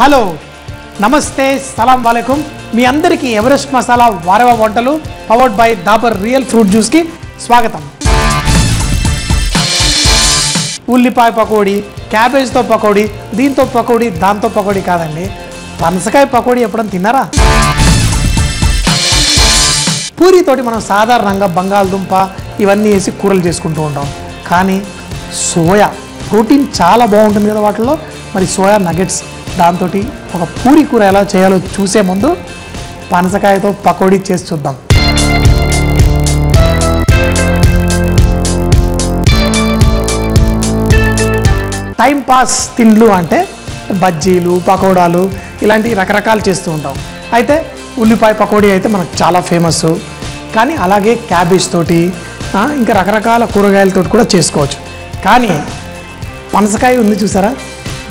Hello నమస్తే సలాం వాలేకుం మీ అందరికీ Everest masala వారవ వంటలు powered by Dabur real fruit juice కి స్వాగతం. ఉల్లిపాయ పకోడీ, క్యాబేజ్తో పకోడీ, దీంతో పకోడీ, దాంతో పకోడీ కాదండి, పనసకాయ పకోడీ ఎప్పుడైనా తిన్నారా? పూరితోటి మనం సాధారణంగా బంగాళదుంప ఇవన్నీ వేసి కూరలు చేసుకుంటూ ఉంటాం. కానీ సోయా ప్రోటీన్ చాలా బాగుంటుంది కదా వాటిలో. మరి సోయా నగెట్స్ దాంతో ఒక పూరి కూర ఎలా చేయాలో చూసే ముందు పనసకాయతో పకోడీ చేసి చూద్దాం. టైం పాస్ తిండ్లు అంటే బజ్జీలు, పకోడాలు ఇలాంటి రకరకాలు చేస్తూ ఉంటాం. అయితే ఉల్లిపాయ పకోడీ అయితే మనకు చాలా ఫేమస్. కానీ అలాగే క్యాబేజ్ తోటి ఇంకా రకరకాల కూరగాయలతో కూడా చేసుకోవచ్చు. కానీ పనసకాయ ఉంది చూసారా,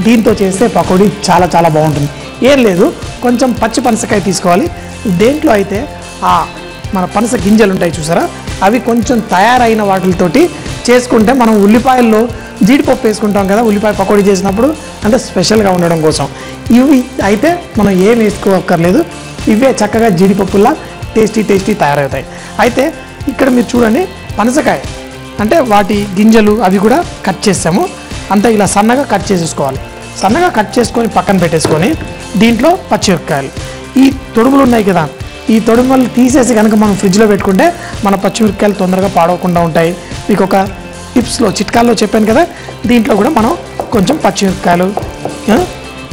దీంతో చేస్తే పకోడీ చాలా చాలా బాగుంటుంది. ఏం లేదు, కొంచెం పచ్చి పనసకాయ తీసుకోవాలి. దేంట్లో అయితే మన పనస గింజలు ఉంటాయి చూసారా, అవి కొంచెం తయారైన వాటితోటి చేసుకుంటే మనం ఉల్లిపాయల్లో జీడిపప్పు వేసుకుంటాం కదా ఉల్లిపాయ పకోడీ చేసినప్పుడు, అంటే స్పెషల్గా ఉండడం కోసం. ఇవి అయితే మనం ఏం వేసుకోక్కర్లేదు, ఇవే చక్కగా జీడిపప్పులా టేస్టీ తయారవుతాయి. అయితే ఇక్కడ మీరు చూడండి, పనసకాయ అంటే వాటి గింజలు అవి కూడా కట్ చేసాము. అంతా ఇలా సన్నగా కట్ చేసేసుకోవాలి. సన్నగా కట్ చేసుకొని పక్కన పెట్టేసుకొని దీంట్లో పచ్చిమిరపకాయలు, ఈ తొడుములు ఉన్నాయి కదా, ఈ తొడుములు తీసేసి కనుక మనం ఫ్రిడ్జ్లో పెట్టుకుంటే మన పచ్చిమిరపకాయలు తొందరగా పాడవకుండా ఉంటాయి. మీకు ఒక టిప్స్లో చిట్కాల్లో చెప్పాను కదా, దీంట్లో కూడా మనం కొంచెం పచ్చిమిరపకాయలు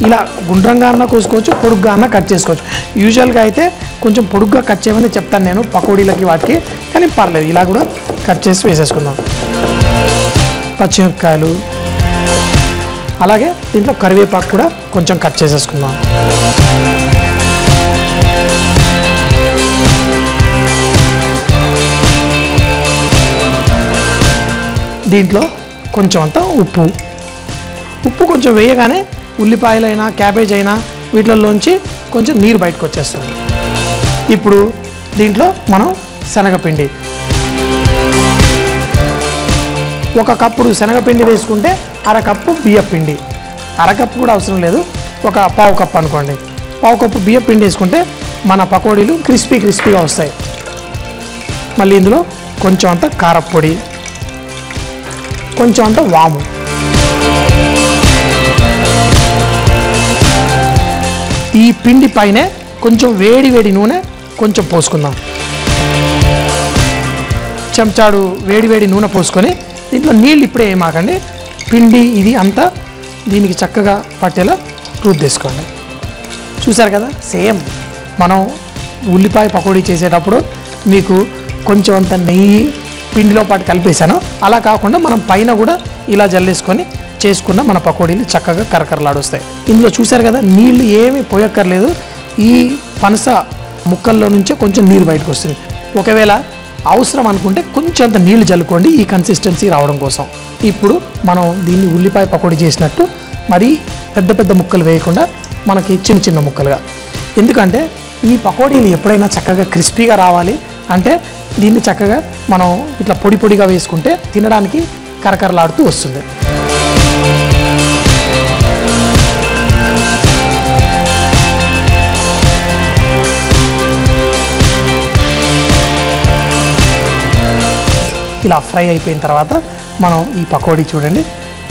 ఇలా గుండ్రంగా అన్నా కోసుకోవచ్చు, పొడుగ్గా అన్నా కట్ చేసుకోవచ్చు. యూజువల్గా అయితే కొంచెం పొడుగ్గా కట్ చేయమని చెప్తాను నేను పకోడీలకి వాటికి, కానీ పర్లేదు ఇలా కూడా కట్ చేసి వేసేసుకుందాం. పచ్చిమిరపకాయలు, అలాగే దీంట్లో కరివేపాకు కూడా కొంచెం కట్ చేసేసుకుందాం. దీంట్లో కొంచెం అంతా ఉప్పు కొంచెం వేయగానే ఉల్లిపాయలైనా క్యాబేజ్ అయినా వీటిలోంచి కొంచెం నీరు బయటకు వచ్చేస్తుంది. ఇప్పుడు దీంట్లో మనం శనగపిండి, ఒక కప్పుడు శనగపిండి వేసుకుంటే అరకప్పు బియ్యపిండి, అరకప్పు కూడా అవసరం లేదు, ఒక పావు కప్పు అనుకోండి. పావు కప్పు బియ్యపిండి వేసుకుంటే మన పకోడీలు క్రిస్పీగా వస్తాయి. మళ్ళీ ఇందులో కొంచెం అంత కారపొడి, కొంచెం అంత వాము, ఈ పిండి పైనే కొంచెం వేడి నూనె కొంచెం పోసుకుందాం. చెంచాడు వేడి నూనె పోసుకొని దీంట్లో నీళ్ళు ఇప్పుడే ఏమాకండి, పిండి ఇది అంతా దీనికి చక్కగా పట్టేలా రుద్దేసుకోండి. చూసారు కదా, సేమ్ మనం ఉల్లిపాయ పకోడీ చేసేటప్పుడు మీకు కొంచెం అంత నెయ్యి పిండిలో పాటు కలిపేసాను, అలా కాకుండా మనం పైన కూడా ఇలా జల్లేసుకొని చేసుకున్న మన పకోడీలు చక్కగా కరకరలాడొస్తాయి. ఇందులో చూసారు కదా, నీళ్ళు ఏమీ పోయక్కర్లేదు, ఈ పనస ముక్కల్లో నుంచే కొంచెం నీరు బయటకు వస్తుంది. ఒకవేళ అవసరం అనుకుంటే కొంచెం అంత నీళ్లు జల్లుకోండి ఈ కన్సిస్టెన్సీ రావడం కోసం. ఇప్పుడు మనం దీన్ని ఉల్లిపాయ పకోడీ చేసినట్టు మరీ పెద్ద ముక్కలు వేయకుండా మనకి చిన్న ముక్కలుగా, ఎందుకంటే ఈ పకోడీలు ఎప్పుడైనా చక్కగా క్రిస్పీగా రావాలి అంటే దీన్ని చక్కగా మనం ఇట్లా పొడిగా వేసుకుంటే తినడానికి కరకరలాడుతూ వస్తుంది. ఇలా ఫ్రై అయిపోయిన తర్వాత మనం ఈ పకోడీ చూడండి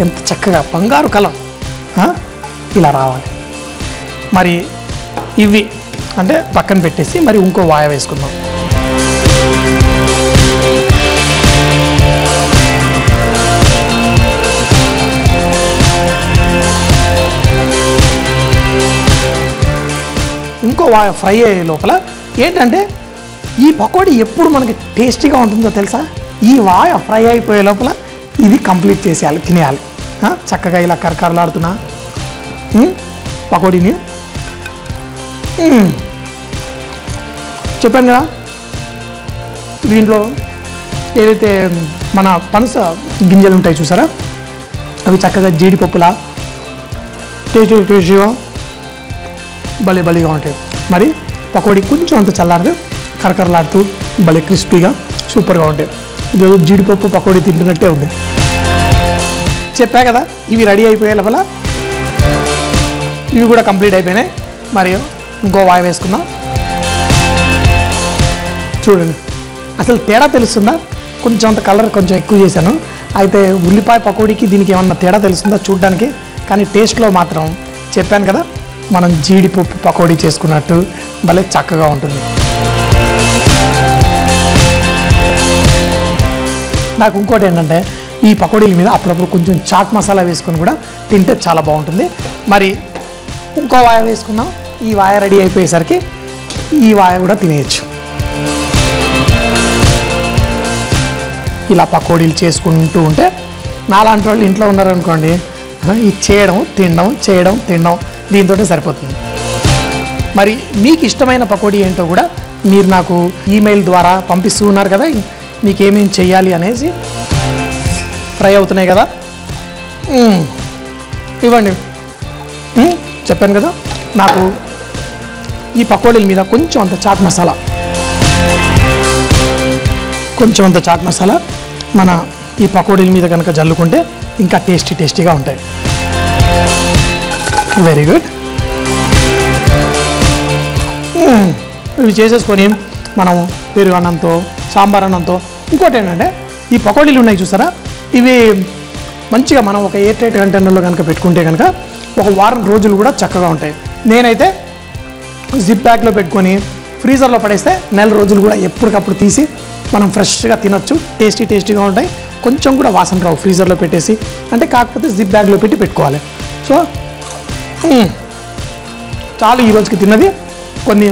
ఎంత చక్కగా బంగారు కలర్ ఇలా రావాలి. మరి ఇవి అంటే పక్కన పెట్టేసి మరి ఇంకో వాయ వేసుకుందాం. ఇంకో వాయ ఫ్రై అయ్యే లోపల ఏంటంటే ఈ పకోడీ ఎప్పుడు మనకి టేస్టీగా ఉంటుందో తెలుసా, ఈ వాయ ఫ్రై అయిపోయే లోపల ఇది కంప్లీట్ చేసేయాలి, తినేయాలి. చక్కగా ఇలా కరకరలాడుతున్నా పకోడీని చెప్పాను కదా, దీంట్లో ఏదైతే మన పనస గింజలు ఉంటాయి చూసారా, అవి చక్కగా జీడిపప్పులా టేస్టీగా భలేగా ఉంటాయి. మరి పకోడీ కొంచెం అంత చల్లారితే కరకరలాడుతూ భలే క్రిస్పీగా సూపర్గా ఉంటాయి. ఇదేదో జీడిపప్పు పకోడీ తింటున్నట్టే ఉంది. చెప్పా కదా, ఇవి రెడీ అయిపోయే లోపల ఇవి కూడా కంప్లీట్ అయిపోయినాయి. మరియు ఇంకో వాయి వేసుకుందాం. చూడండి అసలు తేడా తెలుస్తుందా? కొంచెం అంత కలర్ కొంచెం ఎక్కువ చేశాను. అయితే ఉల్లిపాయ పకోడీకి దీనికి ఏమన్నా తేడా తెలుస్తుందా చూడడానికి? కానీ టేస్ట్లో మాత్రం చెప్పాను కదా, మనం జీడిపప్పు పకోడీ చేసుకున్నట్టు భలే చక్కగా ఉంటుంది. నాకు ఇంకోటి ఏంటంటే ఈ పకోడీల మీద అప్పుడప్పుడు కొంచెం చాట్ మసాలా వేసుకొని కూడా తింటే చాలా బాగుంటుంది. మరి ఇంకో వాయ వేసుకుందాం. ఈ వాయ రెడీ అయిపోయేసరికి ఈ వాయ కూడా తినేయచ్చు. ఇలా పకోడీలు చేసుకుంటూ ఉంటే నాలాంటి వాళ్ళు ఇంట్లో ఉన్నారనుకోండి, ఇది చేయడం తినడం దీంతో సరిపోతుంది. మరి మీకు ఇష్టమైన పకోడీ ఏంటో కూడా మీరు నాకు ఈమెయిల్ ద్వారా పంపిస్తూ ఉన్నారు కదా, మీకు ఏమేమి చేయాలి అనేసి. ఫ్రై అవుతున్నాయి కదా, ఇవ్వండి. చెప్పాను కదా, నాకు ఈ పకోడీల మీద కొంచెం అంత చాట్ మసాలా మన ఈ పకోడీల మీద కనుక జల్లుకుంటే ఇంకా టేస్టీగా ఉంటాయి. Very good. ఇవి చేసేసుకొని మనం పెరుగు అన్నంతో సాంబార్ అన్నంతో. ఇంకోటి ఏంటంటే ఈ పకోడీలు ఉన్నాయి చూసారా, ఇవి మంచిగా మనం ఒక ఎయిర్ టైట్ కంటైనర్లో కనుక పెట్టుకుంటే కనుక ఒక వారం రోజులు కూడా చక్కగా ఉంటాయి. నేనైతే జిప్ బ్యాగ్లో పెట్టుకొని ఫ్రీజర్లో పడేస్తే నెల రోజులు కూడా ఎప్పటికప్పుడు తీసి మనం ఫ్రెష్గా తినొచ్చు. టేస్టీగా ఉంటాయి. కొంచెం కూడా వాసన రావు ఫ్రీజర్లో పెట్టేసి. అంటే కాకపోతే జిప్ బ్యాగ్లో పెట్టుకోవాలి. సో చాలు ఈ రోజుకి తిన్నది, కొన్ని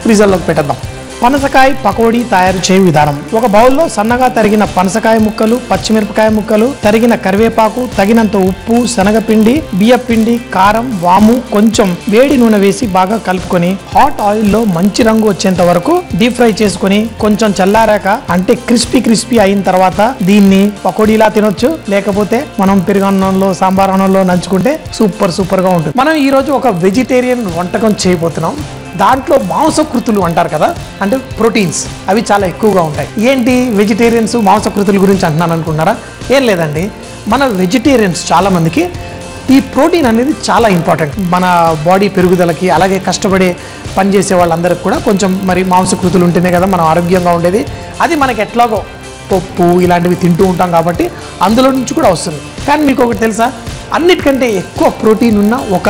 ఫ్రీజర్లోకి పెట్టేద్దాం. పనసకాయ పకోడీ తయారు చేయు విధానం. ఒక బౌల్లో సన్నగా తరిగిన పనసకాయ ముక్కలు, పచ్చిమిరపకాయ ముక్కలు, తరిగిన కరివేపాకు, తగినంత ఉప్పు, శనగపిండి, బియ్యపిండి, కారం, వాము, కొంచెం వేడి నూనె వేసి బాగా కలుపుకొని హాట్ ఆయిల్లో మంచి రంగు వచ్చేంత వరకు డీప్ ఫ్రై చేసుకుని కొంచెం చల్లారాక అంటే క్రిస్పీ అయిన తర్వాత దీన్ని పకోడీలా తినొచ్చు. లేకపోతే మనం పెరుగన్నంలో సాంబార్ అన్నంలో నంచుకుంటే సూపర్ గా ఉంటుంది. మనం ఈ రోజు ఒక వెజిటేరియన్ వంటకం చేయబోతున్నాం. దాంట్లో మాంసకృతులు అంటారు కదా, అంటే ప్రోటీన్స్, అవి చాలా ఎక్కువగా ఉంటాయి. ఏంటి వెజిటేరియన్స్ మాంసకృతుల గురించి అంటున్నాను అనుకున్నారా? ఏం లేదండి, మన వెజిటేరియన్స్ చాలామందికి ఈ ప్రోటీన్ అనేది చాలా ఇంపార్టెంట్. మన బాడీ పెరుగుదలకి, అలాగే కష్టపడే పనిచేసే వాళ్ళందరికీ కూడా కొంచెం మరి మాంసకృతులు ఉంటేనే కదా మనం ఆరోగ్యంగా ఉండేది. అది మనకి ఎట్లాగో పప్పు ఇలాంటివి తింటూ ఉంటాం కాబట్టి అందులో నుంచి కూడా వస్తుంది. కానీ మీకు ఒకటి తెలుసా, అన్నిటికంటే ఎక్కువ ప్రోటీన్ ఉన్న ఒక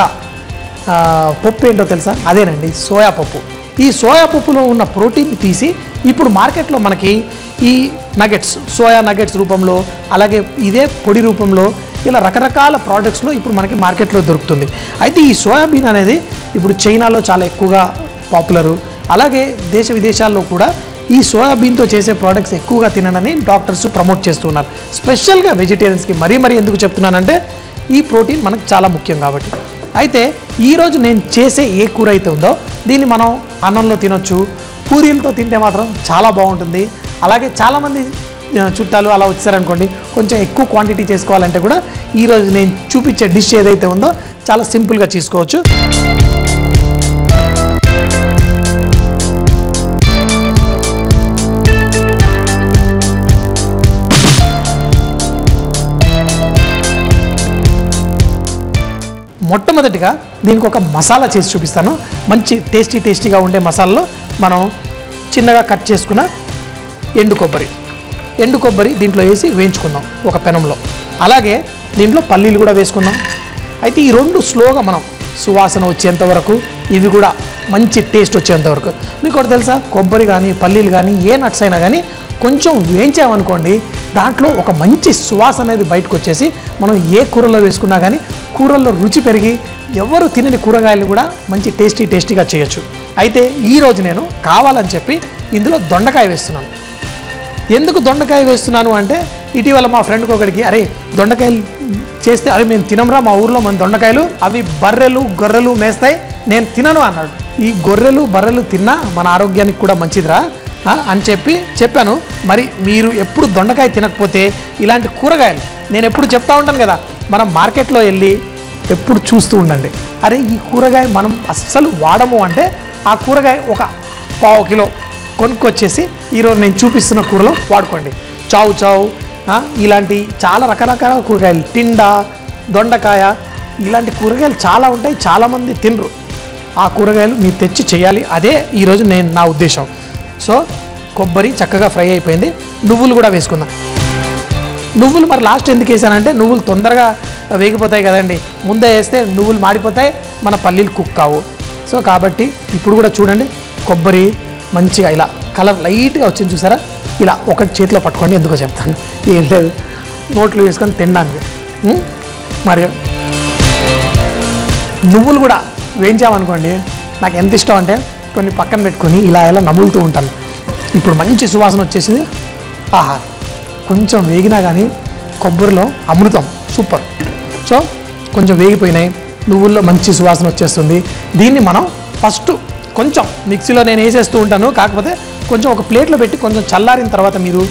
పప్పు ఏంటో తెలుసా? అదేనండి సోయా పప్పు. ఈ సోయా పప్పులో ఉన్న ప్రోటీన్ తీసి ఇప్పుడు మార్కెట్లో మనకి ఈ నగెట్స్, సోయా నగెట్స్ రూపంలో, అలాగే ఇదే పొడి రూపంలో, ఇలా రకరకాల ప్రోడక్ట్స్లో ఇప్పుడు మనకి మార్కెట్లో దొరుకుతుంది. అయితే ఈ సోయాబీన్ అనేది ఇప్పుడు చైనాలో చాలా ఎక్కువగా పాపులరు. అలాగే దేశ విదేశాల్లో కూడా ఈ సోయాబీన్తో చేసే ప్రోడక్ట్స్ ఎక్కువగా తిననని డాక్టర్స్ ప్రమోట్ చేస్తున్నారు. స్పెషల్గా వెజిటేరియన్స్కి మరీ ఎందుకు చెప్తున్నానంటే ఈ ప్రోటీన్ మనకు చాలా ముఖ్యం కాబట్టి. అయితే ఈరోజు నేను చేసే ఏ కూర అయితే ఉందో దీన్ని మనం అన్నంలో తినొచ్చు, పూరీలతో తింటే మాత్రం చాలా బాగుంటుంది. అలాగే చాలామంది చుట్టాలు అలా వచ్చారనుకోండి, కొంచెం ఎక్కువ క్వాంటిటీ చేసుకోవాలంటే కూడా ఈరోజు నేను చూపించే డిష్ ఏదైతే ఉందో చాలా సింపుల్గా చేసుకోవచ్చు. మొట్టమొదటిగా దీనికి ఒక మసాలా చేసి చూపిస్తాను. మంచి టేస్టీగా ఉండే మసాలాలో మనం చిన్నగా కట్ చేసుకున్న ఎండు కొబ్బరి దీంట్లో వేసి వేయించుకుందాం ఒక పెనంలో. అలాగే దీంట్లో పల్లీలు కూడా వేసుకుందాం. అయితే ఈ రెండు స్లోగా మనం సువాసన వచ్చేంత వరకు, ఇవి కూడా మంచి టేస్ట్ వచ్చేంత వరకు. మీకు ఒకటి తెలుసా, కొబ్బరి కానీ పల్లీలు కానీ ఏ నట్స్ అయినా కానీ కొంచెం వేయించామనుకోండి, దాంట్లో ఒక మంచి సువాసన అనేది బయటకు వచ్చేసి మనం ఏ కూరలో వేసుకున్నా కానీ కూరల్లో రుచి పెరిగి ఎవరు తినని కూరగాయలు కూడా మంచి టేస్టీగా చేయొచ్చు. అయితే ఈరోజు నేను కావాలని చెప్పి ఇందులో దొండకాయ వేస్తున్నాను. ఎందుకు దొండకాయ వేస్తున్నాను అంటే, ఇటీవల మా ఫ్రెండ్కి ఒకడికి, అరే దొండకాయలు చేస్తే, అరే మేము తినమరా, మా ఊర్లో మన దొండకాయలు అవి బర్రెలు గొర్రెలు మేస్తాయి, నేను తినను అన్నాడు. ఈ గొర్రెలు బర్రెలు తిన్నా మన ఆరోగ్యానికి కూడా మంచిదిరా అని చెప్పాను. మరి మీరు ఎప్పుడు దొండకాయ తినకపోతే ఇలాంటి కూరగాయలు నేను ఎప్పుడు చెప్తా ఉంటాను కదా, మనం మార్కెట్లో వెళ్ళి ఎప్పుడు చూస్తూ ఉండండి. అరే ఈ కూరగాయ మనం అస్సలు వాడము అంటే ఆ కూరగాయ ఒక పావు కిలో కొనుక్కొచ్చేసి ఈరోజు నేను చూపిస్తున్న కూరలో వాడుకోండి. చావు ఇలాంటి చాలా రకరకాల కూరగాయలు, టిండా, దొండకాయ, ఇలాంటి కూరగాయలు చాలా ఉంటాయి, చాలామంది తినరు. ఆ కూరగాయలు మీరు తెచ్చి చేయాలి, అదే ఈరోజు నా ఉద్దేశం. సో కొబ్బరి చక్కగా ఫ్రై అయిపోయింది. నువ్వులు కూడా వేసుకుందాం. నువ్వులు మరి లాస్ట్ ఎందుకు వేసానంటే నువ్వులు తొందరగా వేగిపోతాయి కదండి. ముందే వేస్తే నువ్వులు మాడిపోతాయి, మన పల్లీలు కుక్ కావు. సో కాబట్టి ఇప్పుడు కూడా చూడండి, కొబ్బరి మంచిగా ఇలా కలర్ లైట్గా వచ్చింది చూసారా. ఇలా ఒకటి చేతిలో పట్టుకోండి, ఎందుకో చెప్తాను, ఏం లేదు నోట్లు వేసుకొని తినడానికి. మరి నువ్వులు కూడా వేయించామనుకోండి, నాకు ఎంత ఇష్టం అంటే కొన్ని పక్కన పెట్టుకొని ఇలా నములుతూ ఉంటాను. ఇప్పుడు మంచి సువాసన వచ్చేసింది. ఆహా, కొంచెం వేగినా కానీ కొబ్బరిలో అమృతం, సూపర్. సో కొంచెం వేగిపోయినాయి, నువ్వుల్లో మంచి సువాసన వచ్చేస్తుంది. దీన్ని మనం ఫస్ట్ కొంచెం మిక్సీలో నేను వేసేస్తూ ఉంటాను, కాకపోతే కొంచెం ఒక ప్లేట్లో పెట్టి కొంచెం చల్లారిన తర్వాత మీరు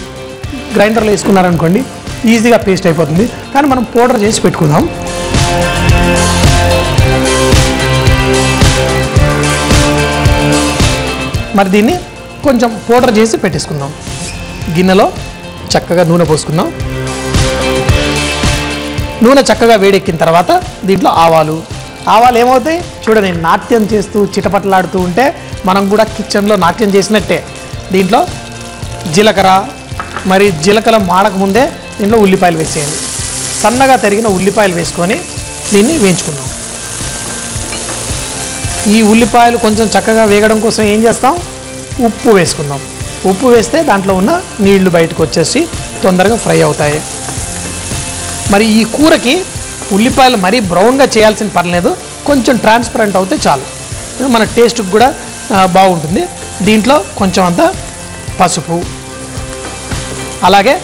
గ్రైండర్లో వేసుకున్నారనుకోండి ఈజీగా పేస్ట్ అయిపోతుంది. కానీ మనం పౌడర్ చేసి పెట్టుకుందాం. మరి దీన్ని కొంచెం పౌడర్ చేసి పెట్టేసుకుందాం. గిన్నెలో చక్కగా నూనె పోసుకుందాం. నూనె చక్కగా వేడెక్కిన తర్వాత దీంట్లో ఆవాలు ఏమవుతాయి చూడండి, నాట్యం చేస్తూ చిటపటలాడుతూ ఉంటే మనం కూడా కిచెన్లో నాట్యం చేసినట్టే. దీంట్లో జీలకర్ర, మరి జీలకర్ర మాడక ముందే దీంట్లో ఉల్లిపాయలు వేసేయండి. సన్నగా తరిగిన ఉల్లిపాయలు వేసుకొని దీన్ని వేయించుకుందాం. ఈ ఉల్లిపాయలు కొంచెం చక్కగా వేగడం కోసం ఏం చేస్తాం, ఉప్పు వేసుకుందాం. ఉప్పు వేస్తే దాంట్లో ఉన్న నీళ్లు బయటకు వచ్చేసి తొందరగా ఫ్రై అవుతాయి. మరి ఈ కూరకి ఉల్లిపాయలు మరీ బ్రౌన్గా చేయాల్సిన పర్లేదు, కొంచెం ట్రాన్స్పరెంట్ అవుతే చాలు, మన టేస్ట్కి కూడా బాగుంటుంది. దీంట్లో కొంచెం అంత పసుపు, అలాగే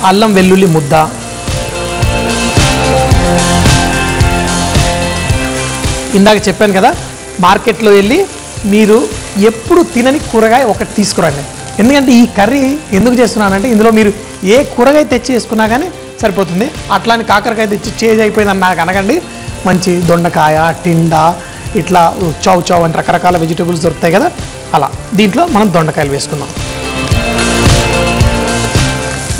అల్లం వెల్లుల్లి ముద్ద, ఇందాక చెప్పాను కదా, మార్కెట్లో వెళ్ళి మీరు ఎప్పుడు తినని కూరగాయ ఒకటి తీసుకురండి. ఎందుకంటే ఈ కర్రీ ఎందుకు చేస్తున్నానంటే ఇందులో మీరు ఏ కూరగాయ తెచ్చి వేసుకున్నా కానీ సరిపోతుంది. అట్లాని కాకరకాయ తెచ్చి చేజ్ అయిపోయిందని నాకు అనకండి. మంచి దొండకాయ, టిండా, ఇట్లా చౌ అని రకరకాల వెజిటేబుల్స్ దొరుకుతాయి కదా, అలా దీంట్లో మనం దొండకాయలు వేసుకుందాం.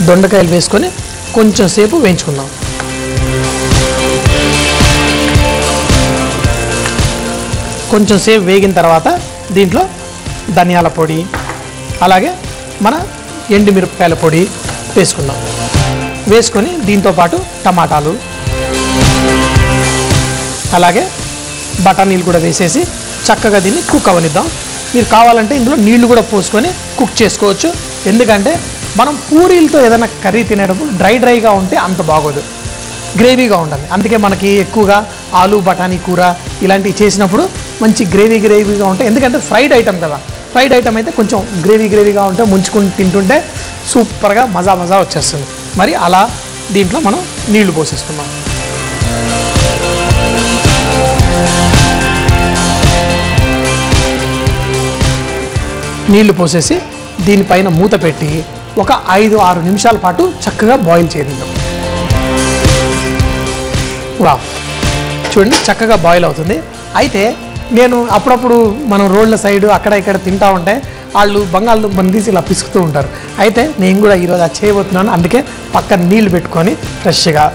దొండకాయలు వేసుకొని కొంచెం సేపు వేయించుకుందాం. కొంచెం సేపు వేగిన తర్వాత దీంట్లో ధనియాల పొడి, అలాగే మన ఎండుమిరపకాయల పొడి వేసుకుందాం. వేసుకొని దీంతోపాటు టమాటాలు, అలాగే బఠానీలు కూడా వేసేసి చక్కగా దీన్ని కుక్ అవనిద్దాం. మీరు కావాలంటే ఇందులో నీళ్లు కూడా పోసుకొని కుక్ చేసుకోవచ్చు. ఎందుకంటే మనం పూరీలతో ఏదైనా కర్రీ తినేటప్పుడు డ్రైగా ఉంటే అంత బాగోదు, గ్రేవీగా ఉండాలి. అందుకే మనకి ఎక్కువగా ఆలు బఠానీ కూర ఇలాంటివి చేసినప్పుడు మంచి గ్రేవీగా ఉంటాయి. ఎందుకంటే ఫ్రైడ్ ఐటమ్ కదా, ఫ్రైడ్ ఐటమ్ అయితే కొంచెం గ్రేవీగా ఉంటే ముంచుకుని తింటుంటే సూపర్గా మజా వచ్చేస్తుంది. మరి అలా దీంట్లో మనం నీళ్లు పోసేసుకున్నాం. నీళ్లు పోసేసి దీనిపైన మూత పెట్టి ఒక 5-6 నిమిషాల పాటు చక్కగా బాయిల్ చేద్దాం. వావ్, చూడండి చక్కగా బాయిల్ అవుతుంది. అయితే నేను అప్పుడప్పుడు మనం రోడ్ల సైడు అక్కడ ఇక్కడ తింటా ఉంటే వాళ్ళు బంగాళదుంపని తీసి ఇలా పిసుకుతూ ఉంటారు. అయితే నేను కూడా ఈరోజు అది చేయబోతున్నాను. అందుకే పక్కన నీళ్లు పెట్టుకొని ఫ్రెష్గా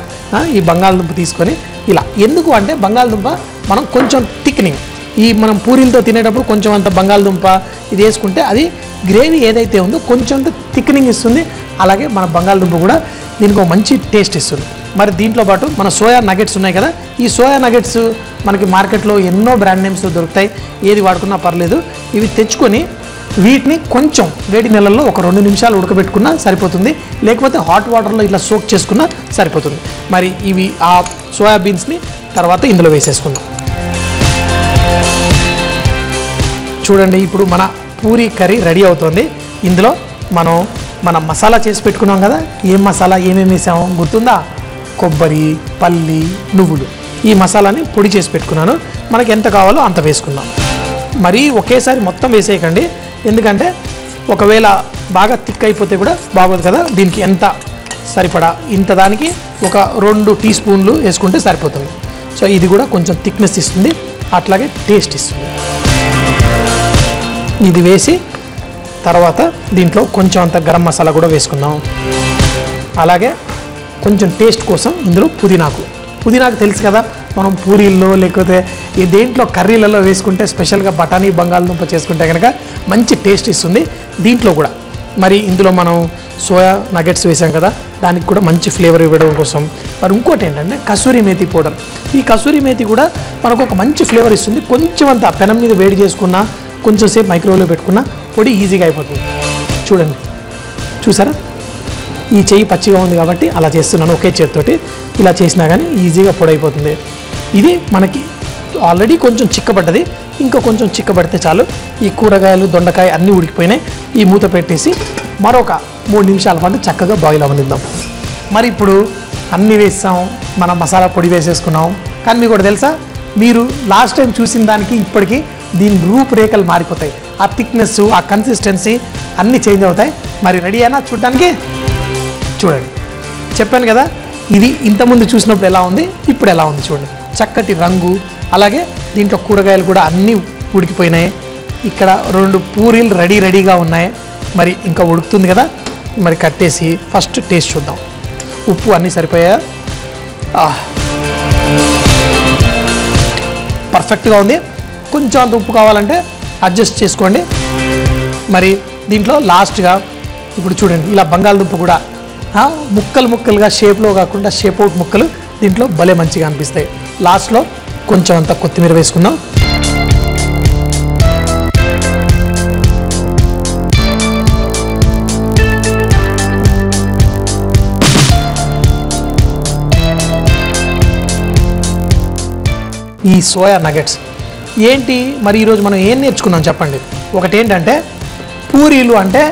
ఈ బంగాళదుంప తీసుకొని ఇలా, ఎందుకు అంటే బంగాళదుంప మనం కొంచెం థిక్నింగ్, ఈ మనం పూరీలతో తినేటప్పుడు కొంచెం అంత బంగాళదుంప ఇది వేసుకుంటే అది గ్రేవీ ఏదైతే ఉందో కొంచెం థిక్నింగ్ ఇస్తుంది. అలాగే మన బంగాళదుంప కూడా దీనికి ఒక మంచి టేస్ట్ ఇస్తుంది. మరి దీంట్లో పాటు మన సోయా నగెట్స్ ఉన్నాయి కదా, ఈ సోయా నగెట్స్ మనకి మార్కెట్లో ఎన్నో బ్రాండ్ నేమ్స్తో దొరుకుతాయి, ఏది వాడుకున్నా పర్లేదు. ఇవి తెచ్చుకొని వీటిని కొంచెం వేడి నీళ్ళల్లో ఒక 2 నిమిషాలు ఉడకబెట్టుకున్నా సరిపోతుంది, లేకపోతే హాట్ వాటర్లో ఇట్లా సోక్ చేసుకున్నా సరిపోతుంది. మరి ఇవి ఆ సోయాబీన్స్ని తర్వాత ఇందులో వేసేసుకుందాం. చూడండి, ఇప్పుడు మన పూరీ కర్రీ రెడీ అవుతుంది. ఇందులో మన మసాలా చేసి పెట్టుకున్నాం కదా, ఏం మసాలా ఏమేమి వేసామో గుర్తుందా? కొబ్బరి, పల్లి, నువ్వులు, ఈ మసాలాని పొడి చేసి పెట్టుకున్నాను. మనకి ఎంత కావాలో అంత వేసుకుందాం. మరీ ఒకేసారి మొత్తం వేసేయకండి, ఎందుకంటే ఒకవేళ బాగా థిక్ అయిపోతే కూడా బాగోదు కదా. దీనికి ఎంత సరిపడా ఇంత దానికి ఒక 2 టీ స్పూన్లు వేసుకుంటే సరిపోతుంది. సో ఇది కూడా కొంచెం థిక్నెస్ ఇస్తుంది, అట్లాగే టేస్ట్ ఇస్తుంది. ఇది వేసి తర్వాత దీంట్లో కొంచెం అంత గరం మసాలా కూడా వేసుకుందాం. అలాగే కొంచెం టేస్ట్ కోసం ఇందులో పుదీనాకు తెలుసు కదా, మనం పూరీల్లో లేకపోతే ఈ దేంట్లో కర్రీలలో వేసుకుంటే స్పెషల్గా బఠానీ బంగాళదుంప చేసుకుంటే కనుక మంచి టేస్ట్ ఇస్తుంది. దీంట్లో కూడా మరి ఇందులో మనం సోయా నగెట్స్ వేసాం కదా, దానికి కూడా మంచి ఫ్లేవర్ ఇవ్వడం కోసం మరి ఇంకోటి ఏంటంటే కసూరి మేతి పౌడర్. ఈ కసూరి మేతి కూడా మనకు ఒక మంచి ఫ్లేవర్ ఇస్తుంది. కొంచెం అంత పెనం మీద వేడి చేసుకున్నా, కొంచెం సేపు మైక్రోవేవ్లో పెట్టుకున్నా పొడి ఈజీగా అయిపోతుంది. చూడండి, చూసారా, ఈ చెయ్యి పచ్చిగా ఉంది కాబట్టి అలా చేస్తున్నాను, ఒకే చేతితోటి ఇలా చేసినా కానీ ఈజీగా పొడి అయిపోతుంది. ఇది మనకి ఆల్రెడీ కొంచెం చిక్కబడ్డది, ఇంకా కొంచెం చిక్కబడితే చాలు. ఈ కూరగాయలు దొండకాయ అన్నీ ఉడికిపోయినాయి. ఈ మూత పెట్టేసి మరొక 3 నిమిషాల పాటు చక్కగా బాయిల్ అవ్వనిద్దాం. మరి ఇప్పుడు అన్నీ వేసాం, మన మసాలా పొడి వేసేసుకున్నాం. కానీ మీకు కూడా తెలుసా, మీరు లాస్ట్ టైం చూసిన దానికి ఇప్పటికీ దీని రూపురేఖలు మారిపోతాయి. ఆ థిక్నెస్, ఆ కన్సిస్టెన్సీ అన్నీ చేంజ్ అవుతాయి. మరి రెడీ అయినా చూడడానికి? చూడండి, చెప్పాను కదా, ఇది ఇంతకుముందు చూసినప్పుడు ఎలా ఉంది, ఇప్పుడు ఎలా ఉంది చూడండి. చక్కటి రంగు, అలాగే దీంట్లో కూరగాయలు కూడా అన్నీ ఉడికిపోయినాయి. ఇక్కడ 2 పూరీలు రెడీగా ఉన్నాయి. మరి ఇంకా ఉడుకుతుంది కదా, మరి కట్టేసి ఫస్ట్ టేస్ట్ చూద్దాం. ఉప్పు అన్నీ సరిపోయాయా? పర్ఫెక్ట్గా ఉంది. కొంచెం అంత ఉప్పు కావాలంటే అడ్జస్ట్ చేసుకోండి. మరి దీంట్లో లాస్ట్గా ఇప్పుడు చూడండి, ఇలా బంగాళదుంప కూడా ముక్కలుగా షేప్లో కాకుండా షేప్ అవుట్ ముక్కలు దీంట్లో భలే మంచిగా అనిపిస్తాయి. లాస్ట్లో కొంచెం అంత కొత్తిమీర వేసుకుందాం. ఈ సోయా నగెట్స్ ఏంటి మరి, ఈరోజు మనం ఏం నేర్చుకున్నాం చెప్పండి. ఒకటి ఏంటంటే పూరీలు అంటే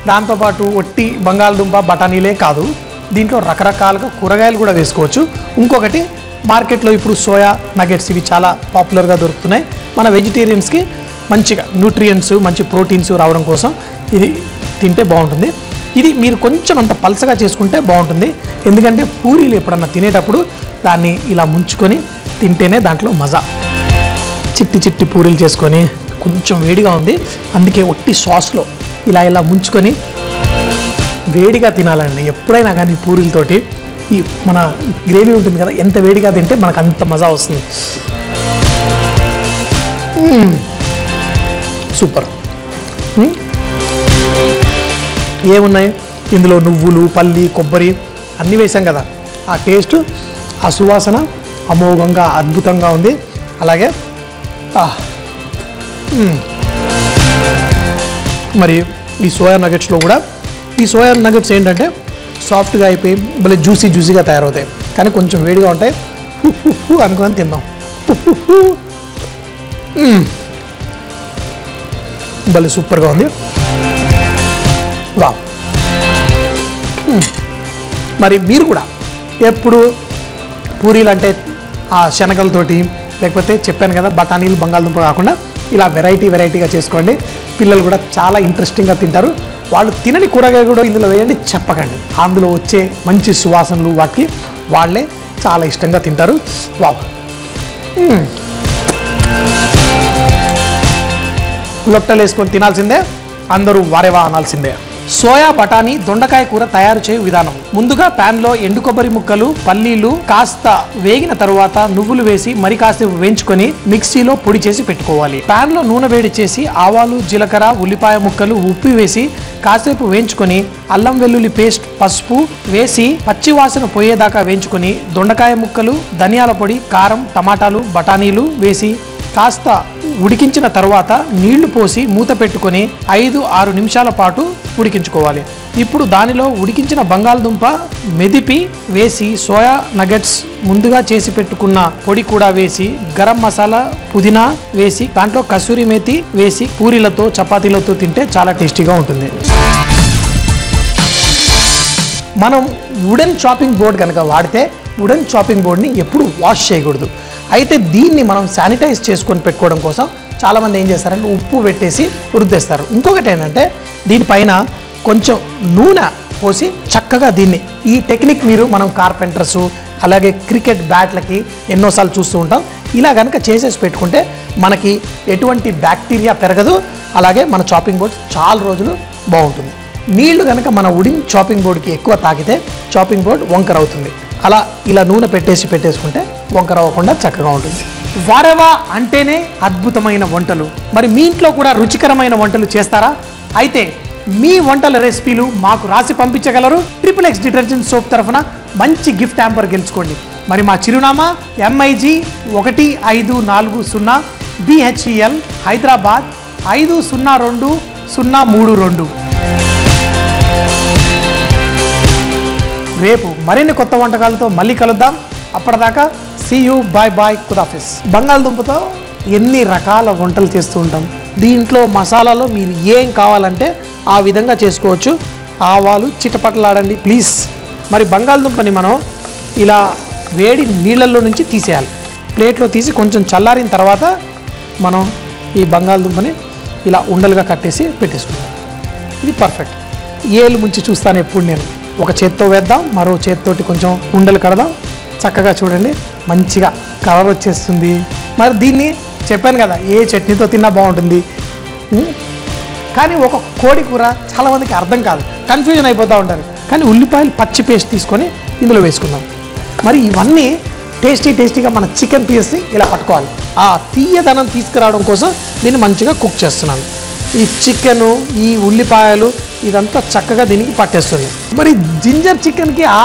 దాంతోపాటు ఒట్టి బంగాళదుంప బఠానీలే కాదు, దీంట్లో రకరకాలుగా కూరగాయలు కూడా వేసుకోవచ్చు. ఇంకొకటి మార్కెట్లో ఇప్పుడు సోయా నగెట్స్ ఇవి చాలా పాపులర్గా దొరుకుతున్నాయి. మన వెజిటేరియన్స్కి మంచిగా న్యూట్రియంట్స్, మంచి ప్రోటీన్స్ రావడం కోసం ఇది తింటే బాగుంటుంది. ఇది మీరు కొంచెం అంత పలసగా చేసుకుంటే బాగుంటుంది. ఎందుకంటే పూరీలు ఎప్పుడన్నా తినేటప్పుడు దాన్ని ఇలా ముంచుకొని తింటేనే దాంట్లో మజా. చిట్టి పూరీలు చేసుకొని, కొంచెం వేడిగా ఉంది అందుకే ఒట్టి సాస్లో ఇలా ముంచుకొని వేడిగా తినాలండి. ఎప్పుడైనా కానీ పూరీలతోటి ఈ మన గ్రేవీ ఉంటుంది కదా, ఎంత వేడిగా తింటే మనకు అంత మజా వస్తుంది. సూపర్. ఏమున్నాయి ఇందులో, నువ్వులు, పల్లి, కొబ్బరి అన్నీ వేసాం కదా, ఆ టేస్ట్, ఆ సువాసన అమోఘంగా అద్భుతంగా ఉంది. అలాగే మరి ఈ సోయా నగెట్స్లో కూడా, ఈ సోయా నగెట్స్ ఏంటంటే సాఫ్ట్గా అయిపోయి భలే జ్యూసీగా తయారవుతాయి. కానీ కొంచెం వేడిగా ఉంటాయి. అనుకుని తిందాం. భలే సూపర్గా ఉంది. వా. మరి మీరు కూడా ఎప్పుడు పూరీలు అంటే ఆ శనగలతోటి, లేకపోతే చెప్పాను కదా బఠానీలు బంగాళదుంప కాకుండా ఇలా వెరైటీగా చేసుకోండి. పిల్లలు కూడా చాలా ఇంట్రెస్టింగ్గా తింటారు. వాళ్ళు తినని కూరగాయ కూడా ఇందులో వేయండి, చెప్పకండి. అందులో వచ్చే మంచి సువాసనలు వాటికి వాళ్ళే చాలా ఇష్టంగా తింటారు. వావ్. లొట్టలు వేసుకొని తినాల్సిందే, అందరూ వారేవా అనాల్సిందే. సోయా బఠానీ దొండకాయ కూర తయారు చేయు విధానం. ముందుగా ప్యాన్ లో ఎండు కొబ్బరి ముక్కలు, పల్లీలు కాస్త వేగిన తరువాత నువ్వులు వేసి మరి కాసేపు వేయించుకొని మిక్సీలో పొడి చేసి పెట్టుకోవాలి. ప్యాన్ లో నూనె వేడి చేసి ఆవాలు, జీలకర్ర, ఉల్లిపాయ ముక్కలు, ఉప్పు వేసి కాసేపు వేయించుకొని అల్లం వెల్లుల్లి పేస్ట్, పసుపు వేసి పచ్చి వాసన పోయేదాకా వేయించుకొని దొండకాయ ముక్కలు, ధనియాల పొడి, కారం, టమాటాలు, బఠానీలు వేసి కాస్త ఉడికించిన తర్వాత నీళ్లు పోసి మూత పెట్టుకొని 5-6 నిమిషాల పాటు ఉడికించుకోవాలి. ఇప్పుడు దానిలో ఉడికించిన బంగాళదుంప మెదిపి వేసి సోయా నగెట్స్ ముందుగా చేసి పెట్టుకున్న పొడి కూడా వేసి గరం మసాలా, పుదీనా వేసి దాంట్లో కసూరి మేతి వేసి పూరీలతో చపాతీలతో తింటే చాలా టేస్టీగా ఉంటుంది. మనం వుడెన్ చాపింగ్ బోర్డ్ కనుక వాడితే వుడెన్ చాపింగ్ బోర్డ్ని ఎప్పుడు వాష్ చేయకూడదు. అయితే దీన్ని మనం శానిటైజ్ చేసుకొని పెట్టుకోవడం కోసం చాలామంది ఏం చేస్తారంటే ఉప్పు పెట్టేసి రుద్దేస్తారు. ఇంకొకటి ఏంటంటే దీనిపైన కొంచెం నూనె పోసి చక్కగా దీన్ని, ఈ టెక్నిక్ మీరు మనం కార్పెంటర్స్ అలాగే క్రికెట్ బ్యాట్లకి ఎన్నోసార్లు చూస్తూ ఉంటాం. ఇలా కనుక చేసేసి పెట్టుకుంటే మనకి ఎటువంటి బ్యాక్టీరియా పెరగదు. అలాగే మన చాపింగ్ బోర్డ్ చాలా రోజులు బాగుంటుంది. నీళ్లు కనుక మన వుడెన్ చాపింగ్ బోర్డ్కి ఎక్కువ తాకితే చాపింగ్ బోర్డ్ వంకర అవుతుంది. అలా ఇలా నూనె పెట్టేసుకుంటే వంకర అవ్వకుండా చక్కగా ఉంటుంది. వారెవా అంటేనే అద్భుతమైన వంటలు. మరి మీ ఇంట్లో కూడా రుచికరమైన వంటలు చేస్తారా? అయితే మీ వంటల రెసిపీలు మాకు రాసి పంపించగలరు. XXX డిటర్జెంట్ సోప్ తరఫున మంచి గిఫ్ట్ హ్యాంపర్ గెలుచుకోండి. మరి మా చిరునామా MIG 1540 BHEL హైదరాబాద్ 502032. రేపు మరిన్ని కొత్త వంటకాలతో మళ్ళీ కలుద్దాం. అప్పటిదాకా సీ యూ, బాయ్ బాయ్, ఖుదాఫిజ్. బంగాళదుంపతో ఎన్ని రకాల వంటలు చేస్తూ ఉంటాం. దీంట్లో మసాలాలో మీరు ఏం కావాలంటే ఆ విధంగా చేసుకోవచ్చు. ఆవాలు చిటపటలాడండి ప్లీజ్. మరి బంగాళదుంపని మనం ఇలా వేడి నీళ్ళల్లో నుంచి తీసేయాలి. ప్లేట్లో తీసి కొంచెం చల్లారిన తర్వాత మనం ఈ బంగాళదుంపని ఇలా ఉండలుగా కట్టేసి పెట్టేసుకుంటాం. ఇది పర్ఫెక్ట్. ఏళ్ళు ముంచి చూస్తాను ఎప్పుడు నేను. ఒక చేత్తో వేద్దాం, మరో చేత్తోటి కొంచెం ఉండలు కడదాం. చక్కగా చూడండి మంచిగా కలర్ వచ్చేస్తుంది. మరి దీన్ని చెప్పాను కదా ఏ చట్నీతో తిన్నా బాగుంటుంది. కానీ ఒక కోడి కూర చాలామందికి అర్థం కాదు, కన్ఫ్యూజన్ అయిపోతూ ఉంటారు. కానీ ఉల్లిపాయలు పచ్చి పేస్ట్ తీసుకొని ఇందులో వేసుకుందాం. మరి ఇవన్నీ టేస్టీగా మన చికెన్ పీస్ని ఇలా పట్టుకోవాలి. ఆ తీయదనం తీసుకురావడం కోసం దీన్ని మంచిగా కుక్ చేస్తున్నాను. ఈ చికెను, ఈ ఉల్లిపాయలు ఇదంతా చక్కగా దీనికి పట్టేస్తుంది. మరి జింజర్ చికెన్కి ఆ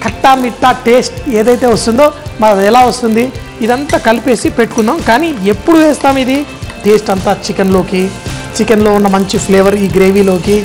కట్టా మిట్టా టేస్ట్ ఏదైతే వస్తుందో మరి ఎలా వస్తుంది ఇదంతా కలిపేసి పెట్టుకుందాం. కానీ ఎప్పుడు వేస్తాం ఇది టేస్ట్ అంతా చికెన్లో ఉన్న మంచి ఫ్లేవర్ ఈ గ్రేవీలోకి